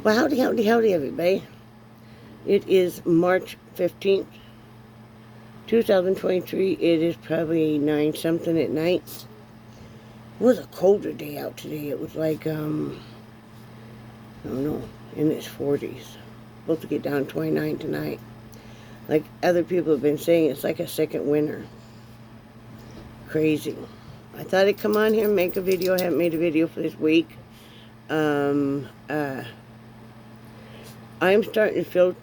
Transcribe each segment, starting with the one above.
Well, howdy, everybody. It is March 15th, 2023. It is probably 9 something at night. It was a colder day out today. It was like, I don't know, in its 40s. Supposed to get down 29 tonight. Like other people have been saying, it's like a second winter. Crazy. I thought I'd come on here and make a video. I haven't made a video for this week. I'm starting to feel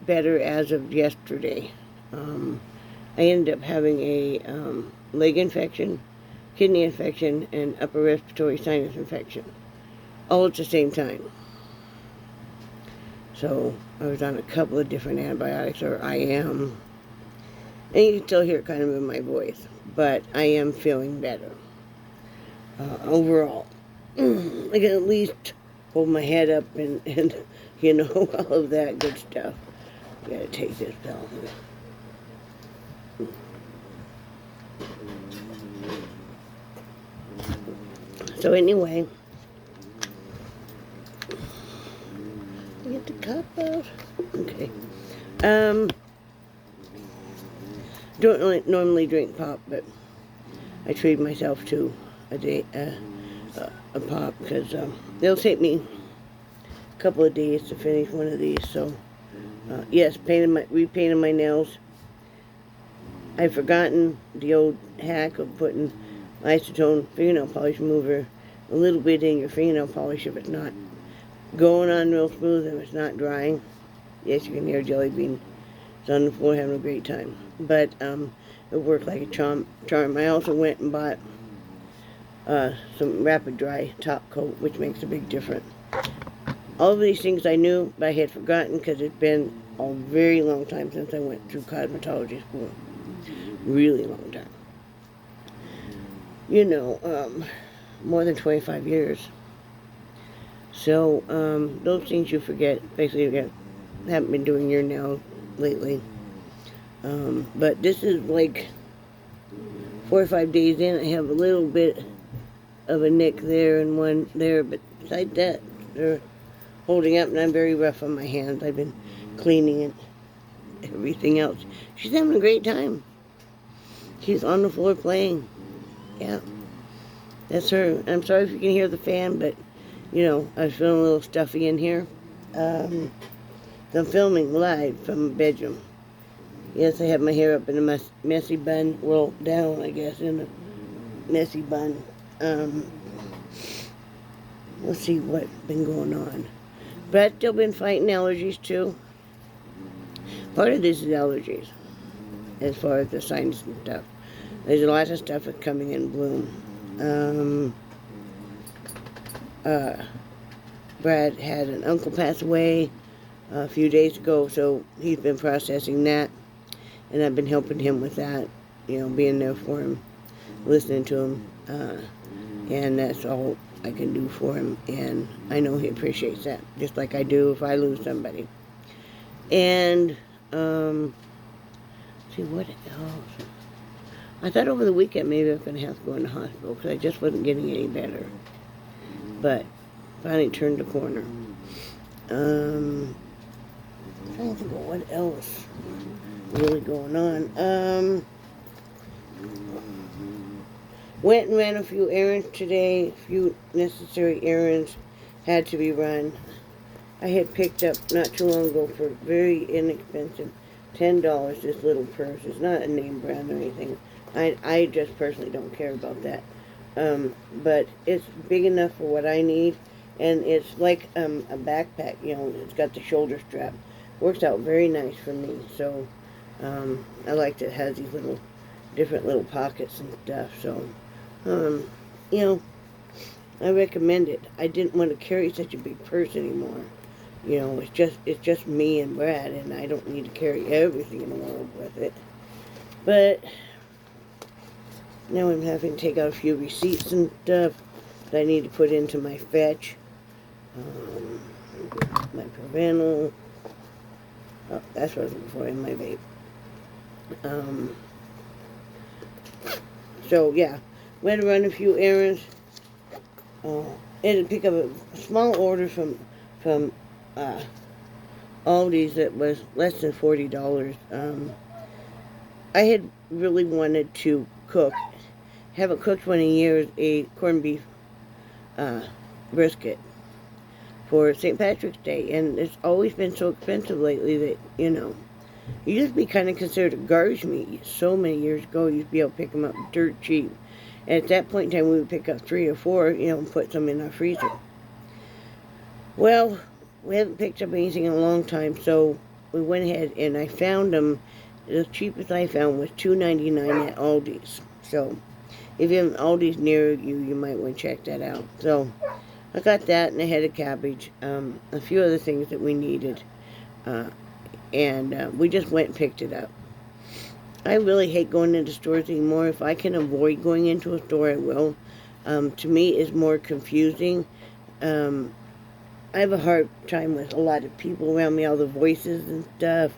better as of yesterday. I ended up having a leg infection, kidney infection, and upper respiratory sinus infection, all at the same time. So I was on a couple of different antibiotics, or I am, and you can still hear it kind of in my voice, but I am feeling better overall. I can at least hold my head up and you know, all of that good stuff. I gotta take this pill. So anyway, get the cup out. Okay. Don't really normally drink pop, but I treat myself to a day a pop because it'll take me a couple of days to finish one of these. So yes, repainted my nails. I've forgotten the old hack of putting Isotone fingernail polish remover a little bit in your fingernail polish if it's not going on real smooth and it's not drying. Yes, you can hear Jelly Bean. It's on the floor having a great time. But it worked like a charm. I also went and bought some Rapid Dry top coat, which makes a big difference. All of these things I knew, but I had forgotten because it's been a very long time since I went through cosmetology school. Really long time. You know, more than 25 years. So, those things you forget. Basically, you haven't been doing your nails lately. But this is like 4 or 5 days in. I have a little bit of a nick there and one there, but besides that, they're holding up, and I'm very rough on my hands. I've been cleaning and everything else. She's having a great time. She's on the floor playing. Yeah, that's her. I'm sorry if you can hear the fan, but, you know, I was feeling a little stuffy in here. I'm filming live from a bedroom. Yes, I have my hair up in a messy bun, well, down, I guess, in a messy bun. Let's see what's been going on. But I've still been fighting allergies, too. Part of this is allergies, as far as the sinus and stuff. There's a lot of stuff that's coming in bloom. Brad had an uncle pass away a few days ago, so he's been processing that, and I've been helping him with that, you know, being there for him, listening to him, and that's all I can do for him, and I know he appreciates that, just like I do if I lose somebody. And, see, what else? I thought over the weekend maybe I was going to have to go in the hospital because I just wasn't getting any better. But finally turned the corner. I'm trying to think of what else really going on. Went and ran a few errands today. A few necessary errands had to be run. I had picked up not too long ago for very inexpensive $10 this little purse. It's not a name brand or anything. I just personally don't care about that. But it's big enough for what I need, and it's like a backpack, you know, it's got the shoulder strap. Works out very nice for me, so I like that it has these different little pockets and stuff, so, you know, I recommend it. I didn't want to carry such a big purse anymore. You know, it's just me and Brad, and I don't need to carry everything in the world with it. But now I'm having to take out a few receipts and stuff that I need to put into my fetch. My Provenal. Oh, that's what I was looking for in my vape. So, yeah. Went to run a few errands. And to pick up a small order from uh, Aldi's that was less than $40. I had really wanted to cook. Haven't cooked one in years, a corned beef uh, brisket for St. Patrick's Day, and it's always been so expensive lately that, it used to be kind of considered a garbage meat. So many years ago, you used to be able to pick them up dirt cheap. And at that point in time, we would pick up 3 or 4, and put some in our freezer. Well, we haven't picked up anything in a long time, so we went ahead and I found them. The cheapest I found was $2.99 at Aldi's. So if you have an Aldi's near you, you might want to check that out. So I got that and a head of cabbage, a few other things that we needed, and we just went and picked it up. I really hate going into stores anymore. If I can avoid going into a store, I will. To me, it's more confusing. I have a hard time with a lot of people around me, all the voices and stuff,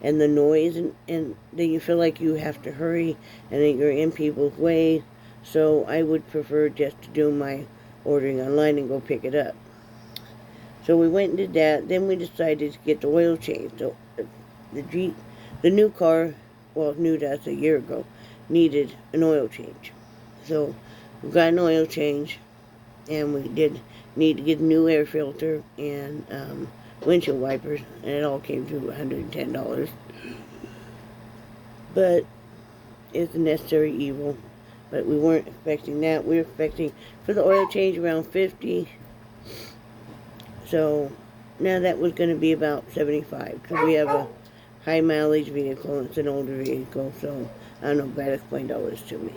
and the noise, and then you feel like you have to hurry, and then you're in people's way. So I would prefer just to do my ordering online and go pick it up. So we went and did that. Then we decided to get the oil change. So the Jeep, the new car, well, new to us a year ago, needed an oil change. So we got an oil change, and we did need to get a new air filter and windshield wipers, and it all came to $110. But it's a necessary evil. But we weren't expecting that. We were expecting for the oil change around $50. So now that was going to be about $75, because we have a high mileage vehicle and it's an older vehicle. So I don't know, Brad explained all this to me.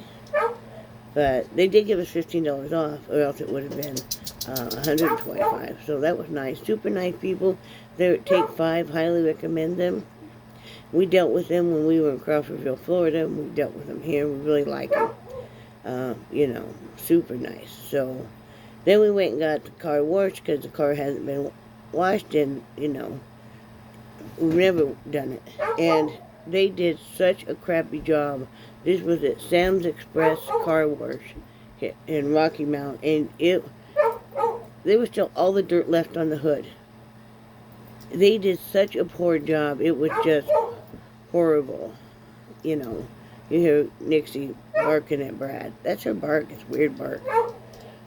But they did give us $15 off, or else it would have been $125. So that was nice. Super nice people. They're at Take 5. Highly recommend them. We dealt with them when we were in Crawfordville, Florida. We dealt with them here. We really like them. Super nice. So then we went and got the car washed, because the car hasn't been washed, and, we've never done it. And they did such a crappy job. This was at Sam's Express Car Wash in Rocky Mount, and there was still all the dirt left on the hood. They did such a poor job. It was just horrible. You hear Nixie barking at Brad. That's her bark. It's weird bark.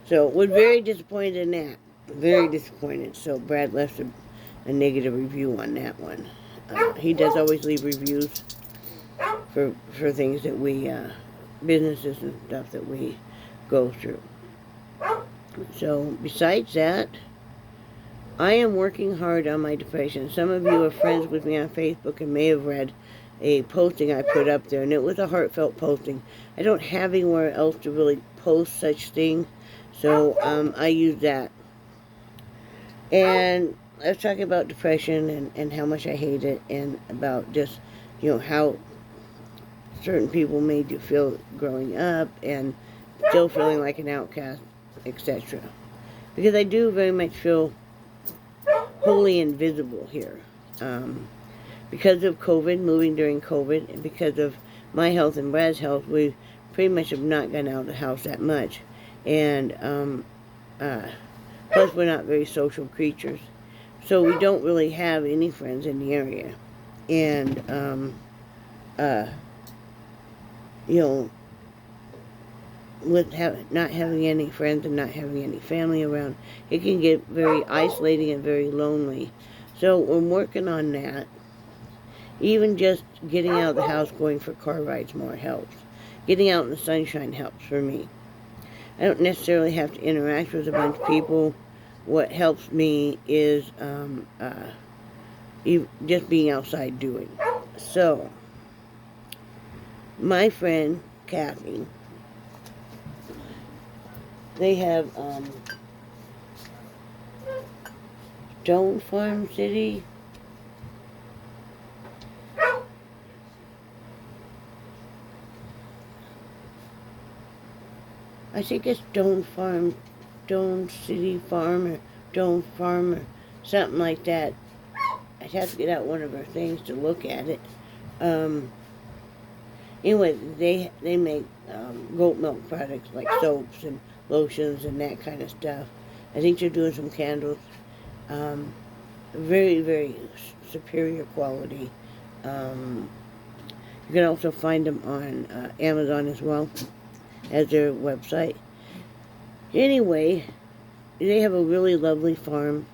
So we're very disappointed in that. Very disappointed. So Brad left a negative review on that one. He does always leave reviews for things that we, businesses and stuff that we go through. So besides that, I am working hard on my depression. Some of you are friends with me on Facebook and may have read a posting I put up there, and it was a heartfelt posting. I don't have anywhere else to really post such thing, so I use that. And I was talking about depression and how much I hate it, and about just, how certain people made you feel growing up, and still feeling like an outcast, etc. Because I do very much feel wholly invisible here. Because of COVID, moving during COVID, and because of my health and Brad's health, we pretty much have not gone out of the house that much. And plus we're not very social creatures. So we don't really have any friends in the area. And, with not having any friends and not having any family around, it can get very isolating and very lonely. So we're working on that. Even just getting out of the house, going for car rides more helps. Getting out in the sunshine helps for me. I don't necessarily have to interact with a bunch of people. What helps me is just being outside doing. So, my friend Kathy, they have Stone Farm City. I think it's Stone City Farm, or Stone Farm, or something like that. I'd have to get out one of her things to look at it. Anyway, they make goat milk products like soaps and lotions and that kind of stuff. I think they're doing some candles. very, very superior quality. You can also find them on Amazon as well as their website. Anyway, they have a really lovely farm.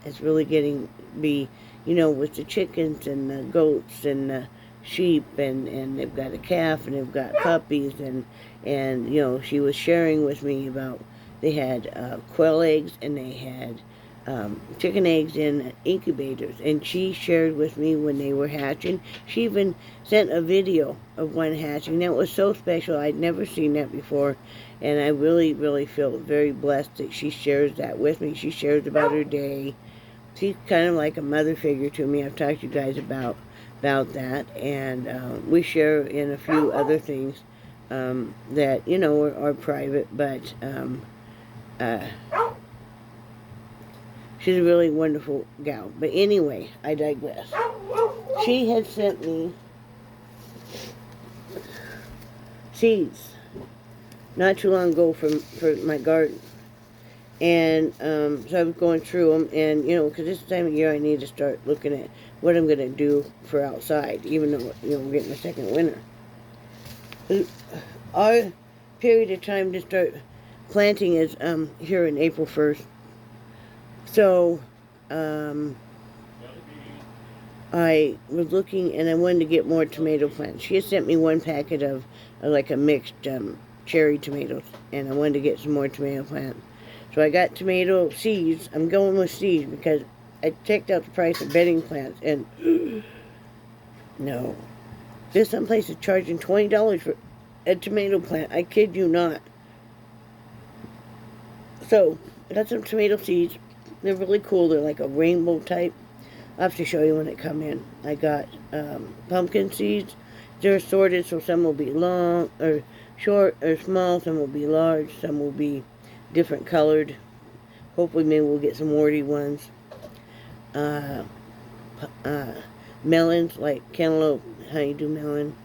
It's really getting be, with the chickens and the goats and the sheep, and they've got a calf and they've got puppies, and she was sharing with me about they had quail eggs and they had chicken eggs in incubators, and she shared with me when they were hatching. She even sent a video of one hatching. That was so special. I'd never seen that before, and I really, really feel very blessed that she shares that with me. She shares about her day. She's kind of like a mother figure to me. I've talked to you guys about that, and we share in a few other things that are private, but she's a really wonderful gal. But anyway, I digress. She had sent me seeds not too long ago for my garden. And so I was going through them, and because this time of year I need to start looking at what I'm going to do for outside, even though we're getting the second winter. Our period of time to start planting is here in April 1st. So I was looking, and I wanted to get more tomato plants. She had sent me one packet of like a mixed cherry tomatoes, and I wanted to get some more tomato plants. So I got tomato seeds. I'm going with seeds because I checked out the price of bedding plants, and no, there's some places charging $20 for a tomato plant. I kid you not. So I got some tomato seeds. They're really cool. They're like a rainbow type. I'll have to show you when they come in. I got pumpkin seeds. They're assorted, so some will be long or short or small. Some will be large. Some will be different colored. Hopefully maybe we'll get some warty ones. Melons, like cantaloupe, honeydew melon,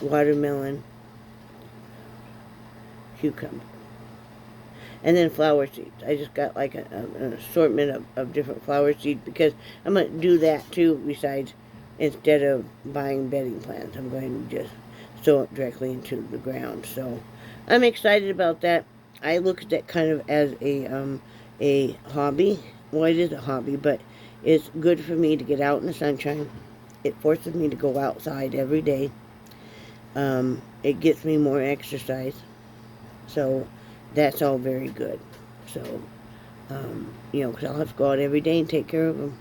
watermelon, cucumber. And then flower seeds. I just got like an assortment of different flower seeds because I'm going to do that too, besides, instead of buying bedding plants. I'm going to just sow it directly into the ground. So I'm excited about that. I look at that kind of as a hobby. Well, it is a hobby, but it's good for me to get out in the sunshine. It forces me to go outside every day. It gets me more exercise. So that's all very good. So, because I'll have to go out every day and take care of them.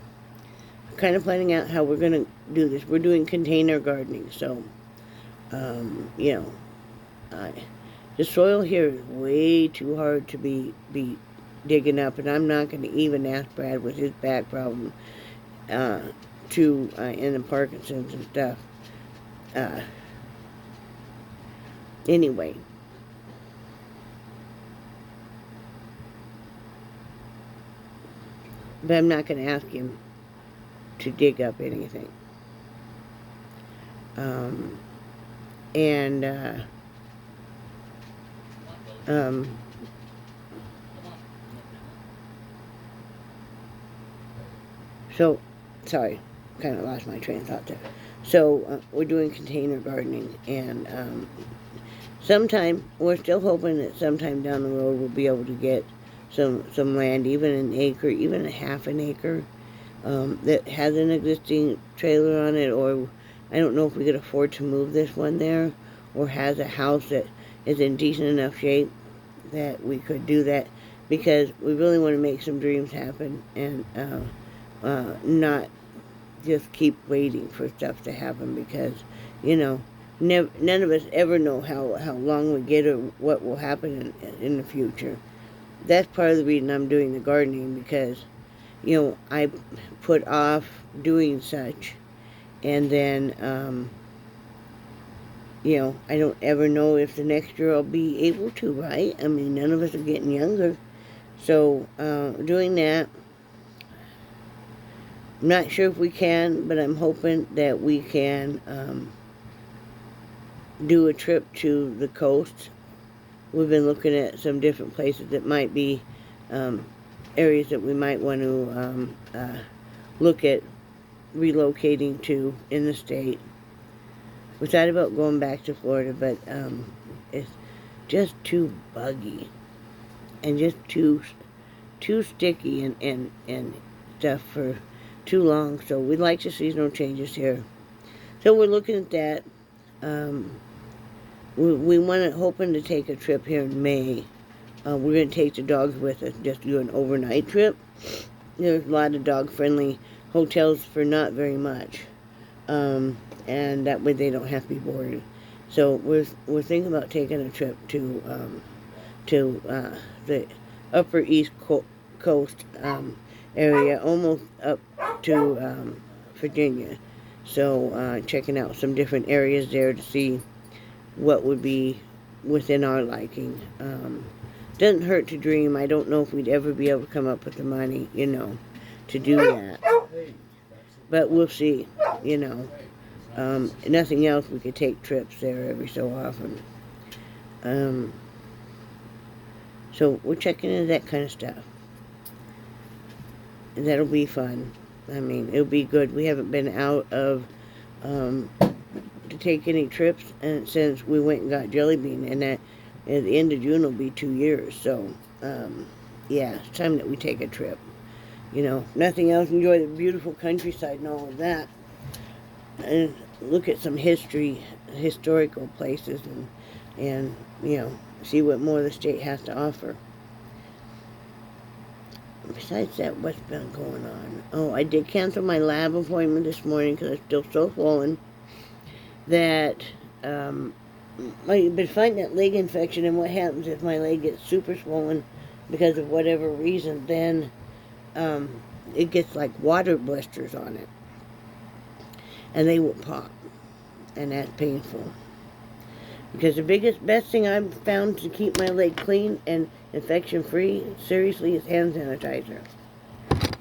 I'm kind of planning out how we're going to do this. We're doing container gardening. So, the soil here is way too hard to be digging up, and I'm not going to even ask Brad with his back problem and the Parkinson's and stuff. Anyway. But I'm not going to ask him to dig up anything. So, sorry, kind of lost my train of thought there. So, we're doing container gardening, and we're still hoping that sometime down the road we'll be able to get some land, even an acre, even a half an acre, that has an existing trailer on it, or I don't know if we could afford to move this one there, or has a house that is in decent enough shape that we could do that, because we really want to make some dreams happen, and not just keep waiting for stuff to happen, because none of us ever know how long we get or what will happen in the future. That's part of the reason I'm doing the gardening, because I put off doing such, and then I don't ever know if the next year I'll be able to, right? I mean, none of us are getting younger. So doing that, I'm not sure if we can, but I'm hoping that we can do a trip to the coast. We've been looking at some different places that might be areas that we might want to look at relocating to in the state. We thought about going back to Florida, but it's just too buggy and just too sticky and stuff for too long. So we'd like to see no changes here. So we're looking at that. We hoping to take a trip here in May. We're going to take the dogs with us, just do an overnight trip. There's a lot of dog-friendly hotels for not very much. And that way they don't have to be boarded. So we're thinking about taking a trip to the upper East Coast area, almost up to Virginia. So checking out some different areas there to see what would be within our liking. Doesn't hurt to dream. I don't know if we'd ever be able to come up with the money, to do that. But we'll see, Nothing else, we could take trips there every so often. So we're checking into that kind of stuff. And that'll be fun. I mean, it'll be good. We haven't been out of to take any trips since we went and got Jelly Bean, and that at the end of June will be 2 years. So, yeah, it's time that we take a trip. Nothing else. Enjoy the beautiful countryside and all of that, and look at some historical places, and see what more the state has to offer. Besides that, what's been going on? Oh, I did cancel my lab appointment this morning because I'm still so swollen that I've been fighting that leg infection. And what happens if my leg gets super swollen because of whatever reason, then it gets like water blisters on it, and they will pop, and that's painful. Because the best thing I've found to keep my leg clean and infection-free, seriously, is hand sanitizer.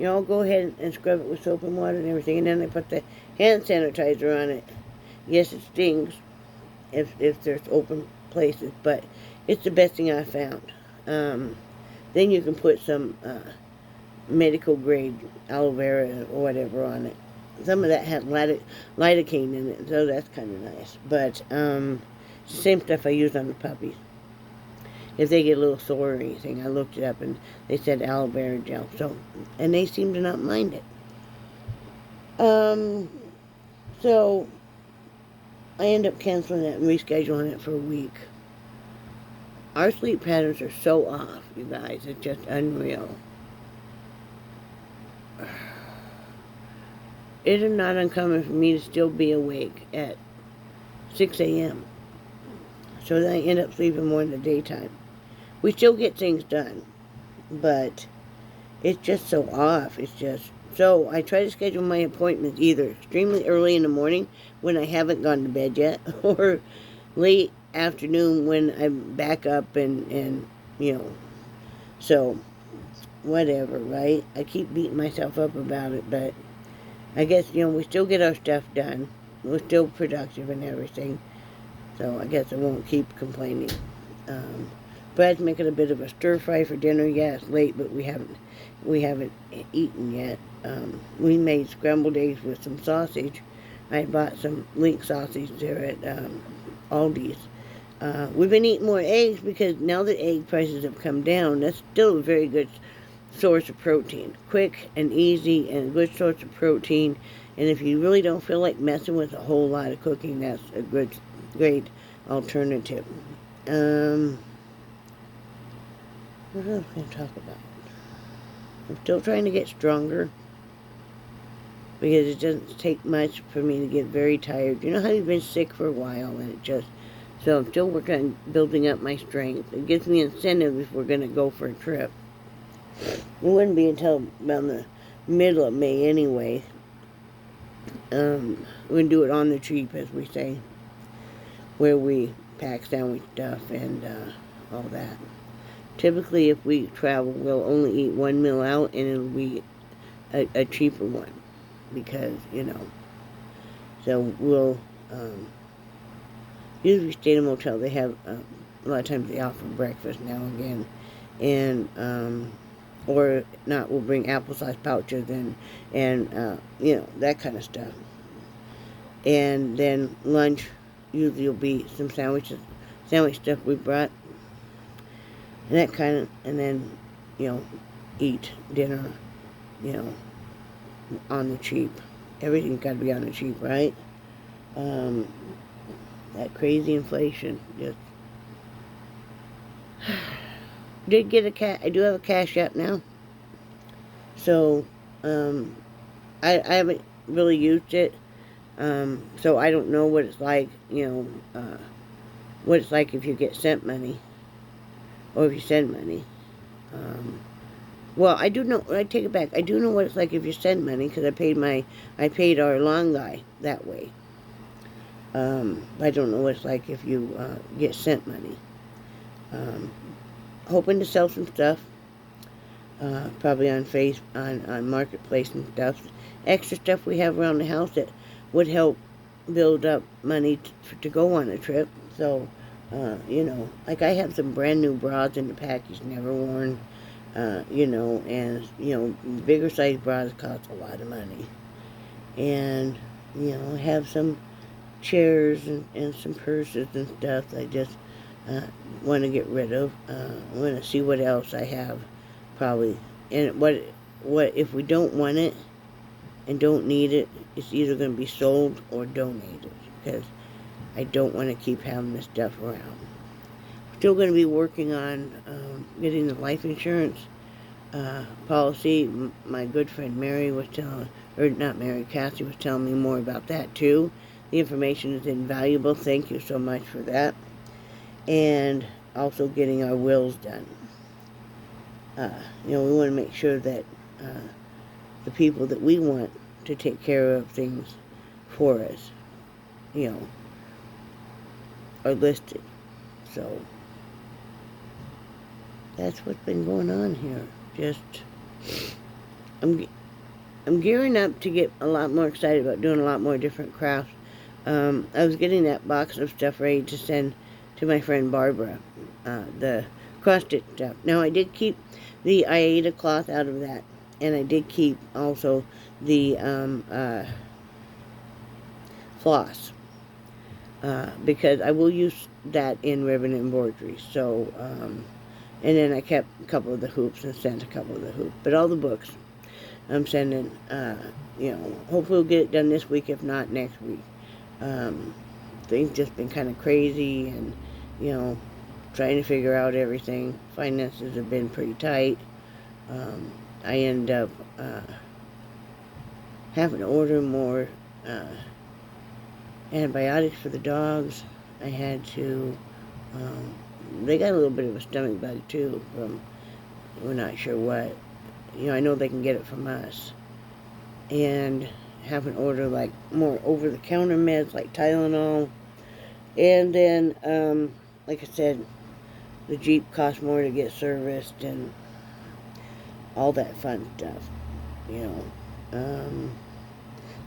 I'll go ahead and scrub it with soap and water and everything, and then I put the hand sanitizer on it. Yes, it stings if there's open places, but it's the best thing I've found. Then you can put some medical-grade aloe vera or whatever on it. Some of that had lidocaine in it, so that's kind of nice. But it's the same stuff I use on the puppies. If they get a little sore or anything, I looked it up and they said aloe vera gel. So, and they seem to not mind it. So I end up canceling it and rescheduling it for a week. Our sleep patterns are so off, you guys. It's just unreal. It is not uncommon for me to still be awake at 6 a.m. So then I end up sleeping more in the daytime. We still get things done, but it's just so off. So I try to schedule my appointments either extremely early in the morning when I haven't gone to bed yet, or late afternoon when I'm back up and so whatever, right? I keep beating myself up about it, but I guess, we still get our stuff done. We're still productive and everything. So I guess I won't keep complaining. Brad's making a bit of a stir fry for dinner. Yeah, it's late, but we haven't eaten yet. We made scrambled eggs with some sausage. I bought some link sausage there at Aldi's. We've been eating more eggs because now that egg prices have come down, that's still a very good source of protein. Quick and easy and a good source of protein. And if you really don't feel like messing with a whole lot of cooking, that's a great alternative. What else can I talk about? I'm still trying to get stronger because it doesn't take much for me to get very tired. You know how you've been sick for a while and so I'm still working on building up my strength. It gives me incentive if we're going to go for a trip. It wouldn't be until around the middle of May anyway. We do it on the cheap, as we say, where we pack sandwich stuff and all that. Typically, if we travel, we'll only eat one meal out, and it'll be a cheaper one because, so we'll usually stay in a motel. They have, a lot of times they offer breakfast now and again, and or not, we'll bring applesauce pouches and that kind of stuff. And then lunch usually will be some sandwich stuff we brought, and that kind of, and then, eat dinner, you know, on the cheap. Everything's got to be on the cheap, right? Um, that crazy inflation just did get I do have a Cash App now, so I haven't really used it, so I don't know what it's like, what it's like if you get sent money or if you send money. Well, I do know. I take it back. I do know what it's like if you send money because I paid our lawn guy that way. I don't know what it's like if you get sent money. Hoping to sell some stuff, probably on Marketplace and stuff. Extra stuff we have around the house that would help build up money to go on a trip. So, like I have some brand new bras in the package, never worn. And bigger size bras cost a lot of money. And, have some chairs and some purses and stuff I just want to get rid of. I want to see what else I have, probably. And what if we don't want it and don't need it, it's either going to be sold or donated, because I don't want to keep having this stuff around. Still going to be working on getting the life insurance policy. My good friend Mary was Cassie was telling me more about that too. The information is invaluable. Thank you so much for that. And also getting our wills done. We want to make sure that the people that we want to take care of things for us, are listed. So that's what's been going on here. I'm gearing up to get a lot more excited about doing a lot more different crafts. I was getting that box of stuff ready to send to my friend Barbara, the cross-stitch stuff. Now, I did keep the Aida cloth out of that, and I did keep also the floss, because I will use that in ribbon embroidery. So, and then I kept a couple of the hoops and sent a couple of the hoops. But all the books I'm sending, hopefully we'll get it done this week, if not next week. Things just been kind of crazy, and, trying to figure out everything. Finances have been pretty tight. I end up having to order more antibiotics for the dogs. I had to, they got a little bit of a stomach bug too, from, we're not sure what. I know they can get it from us. And have an order like more over-the-counter meds like Tylenol. And then, like I said, the Jeep costs more to get serviced and all that fun stuff, But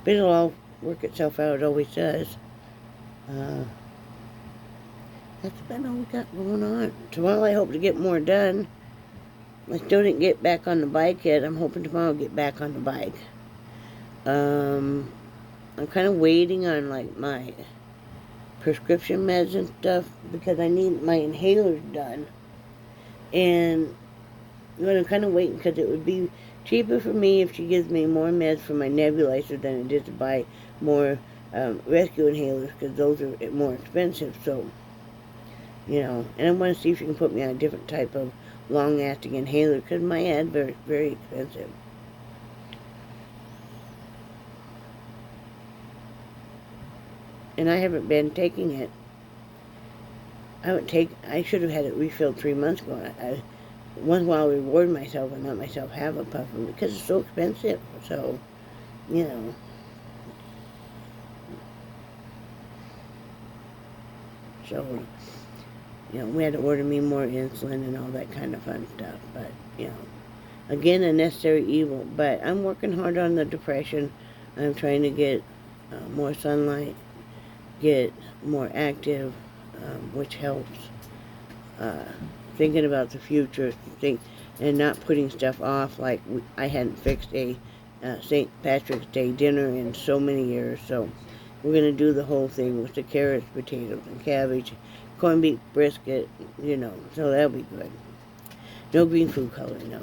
it'll all work itself out, it always does. That's about all we got going on. Tomorrow I hope to get more done. I still didn't get back on the bike yet. I'm hoping tomorrow I'll get back on the bike. I'm kind of waiting on, like, my prescription meds and stuff, because I need my inhalers done. And I'm kind of waiting, because it would be cheaper for me if she gives me more meds for my nebulizer than it is to buy more rescue inhalers, because those are more expensive. So, and I want to see if she can put me on a different type of long-lasting inhaler, because my Advair is very expensive. And I haven't been taking it. I should have had it refilled 3 months ago. Once in a while I reward myself and let myself have a puff of it, because it's so expensive. So, So, we had to order me more insulin and all that kind of fun stuff. But, again, a necessary evil. But I'm working hard on the depression. I'm trying to get more sunlight, get more active, which helps. Thinking about the future, and not putting stuff off. Like I hadn't fixed a St. Patrick's Day dinner in so many years, so we're going to do the whole thing with the carrots, potatoes, and cabbage, corned beef brisket, so that'll be good. No green food coloring, no.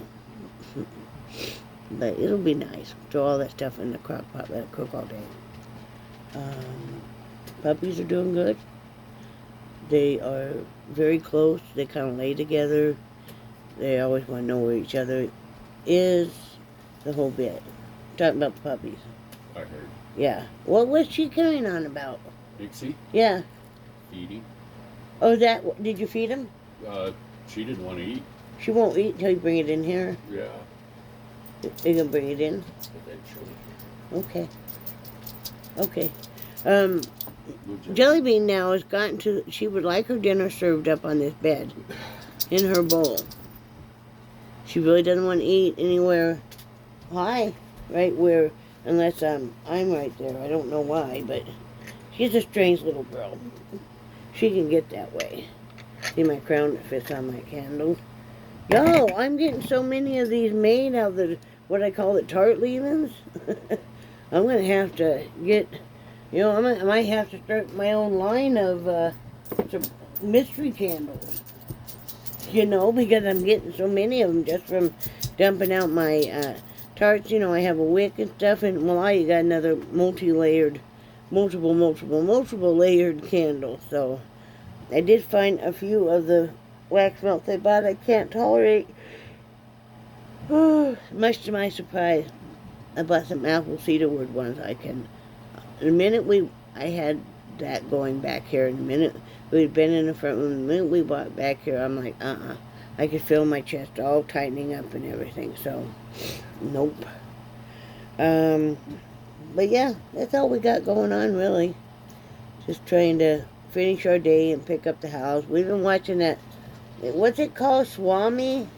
But it'll be nice. Throw all that stuff in the crock pot, let it cook all day. Puppies are doing good. They are very close. They kind of lay together. They always want to know where each other is. The whole bit. Talking about the puppies. I heard. Yeah. What was she carrying on about? Dixie? Yeah. Feeding. Oh, did you feed him? She didn't want to eat. She won't eat until you bring it in here? Yeah. You gonna bring it in? Eventually. Okay. Jelly Bean now has gotten to, she would like her dinner served up on this bed, in her bowl. She really doesn't want to eat anywhere high, right where, unless I'm right there. I don't know why, but she's a strange little girl. She can get that way. See my crown that fits on my candle? Yo, I'm getting so many of these made out of the, what I call the tart leavings. I'm going to have to get, I might have to start my own line of some mystery candles. Because I'm getting so many of them just from dumping out my tarts. I have a wick and stuff, and Malaya got another multiple layered candle. So I did find a few of the wax melts I bought I can't tolerate. Much to my surprise, I bought some apple cedarwood ones. The minute I had that going back here, in the minute we'd been in the front room, the minute we bought back here, I'm like, I could feel my chest all tightening up and everything, so, nope. But yeah, that's all we got going on, really. Just trying to finish our day and pick up the house. We've been watching that, what's it called, Swami?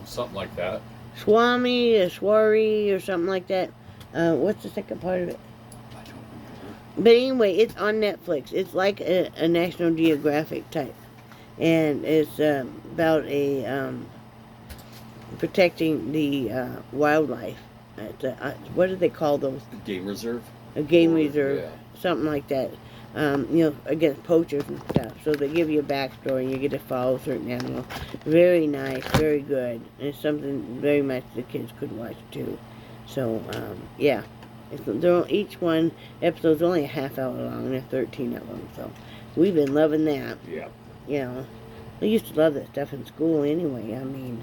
Something like that. Swami, or Swari, or something like that. What's the second part of it? But anyway, it's on Netflix. It's like a National Geographic type. And it's about protecting the wildlife. What do they call those? A game reserve? A game reserve. Yeah. Something like that. Against poachers and stuff. So they give you a backstory and you get to follow certain animals. Very nice, very good. And it's something very much the kids could watch too. So, yeah. Each one episode's only a half hour long, and there's 13 of them, so we've been loving that. Yeah. I used to love that stuff in school anyway. I mean,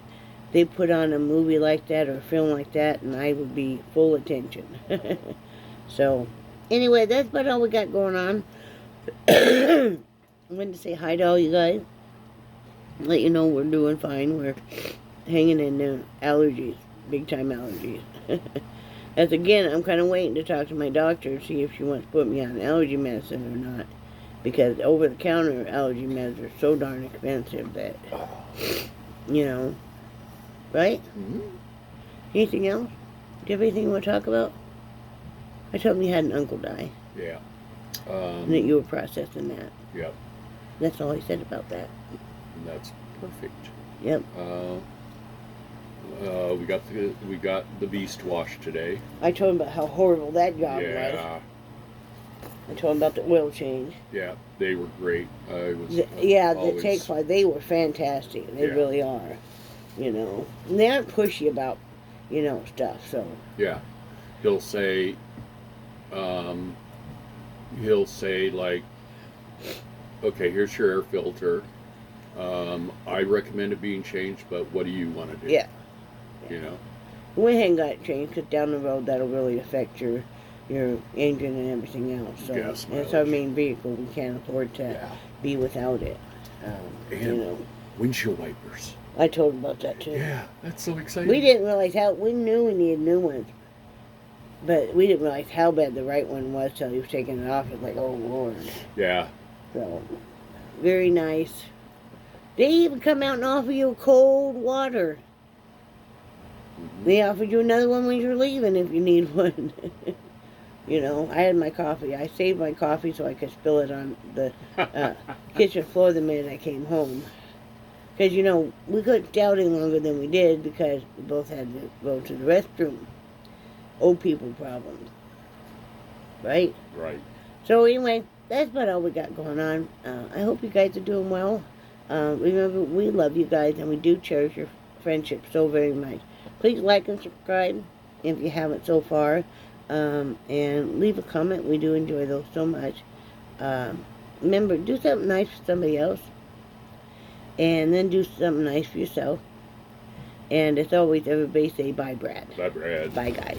they put on a movie like that or a film like that, and I would be full attention. So, anyway, that's about all we got going on. I wanted to say hi to all you guys. Let you know we're doing fine. We're hanging in there. Allergies. Big time allergies. As again, I'm kind of waiting to talk to my doctor to see if she wants to put me on allergy medicine or not. Because over-the-counter allergy meds are so darn expensive that, right? Mm-hmm. Anything else? Do you have anything you want to talk about? I told him you had an uncle die. Yeah. And that you were processing that. Yep. That's all he said about that. That's perfect. Yep. We got the beast wash today. I told him about how horrible that job was. Yeah. I told him about the oil change. Yeah, they were great. The Take 5, they were fantastic. They really are. And they aren't pushy about, stuff, so. Yeah. He'll say, like, okay, here's your air filter. I recommend it being changed, but what do you want to do? Yeah. We went ahead and got it changed, because down the road that'll really affect your engine and everything else. So gas mileage. It's our main vehicle. We can't afford to be without it. And windshield wipers. I told him about that too. Yeah, that's so exciting. We didn't realize we knew we needed new ones, but we didn't realize how bad the right one was till he was taking it off. It's like, oh Lord. Yeah. So, very nice. They even come out and offer you cold water. Mm-hmm. They offered you another one when you're leaving if you need one. I had my coffee. I saved my coffee so I could spill it on the kitchen floor the minute I came home. Because, you know, we couldn't stay out any longer than we did because we both had to go to the restroom. Old people problems. Right? Right. So anyway, that's about all we got going on. I hope you guys are doing well. Remember, we love you guys and we do cherish your friendship so very much. Please like and subscribe if you haven't so far. And leave a comment. We do enjoy those so much. Remember, do something nice for somebody else. And then do something nice for yourself. And as always, everybody say bye, Brad. Bye, Brad. Bye, guys.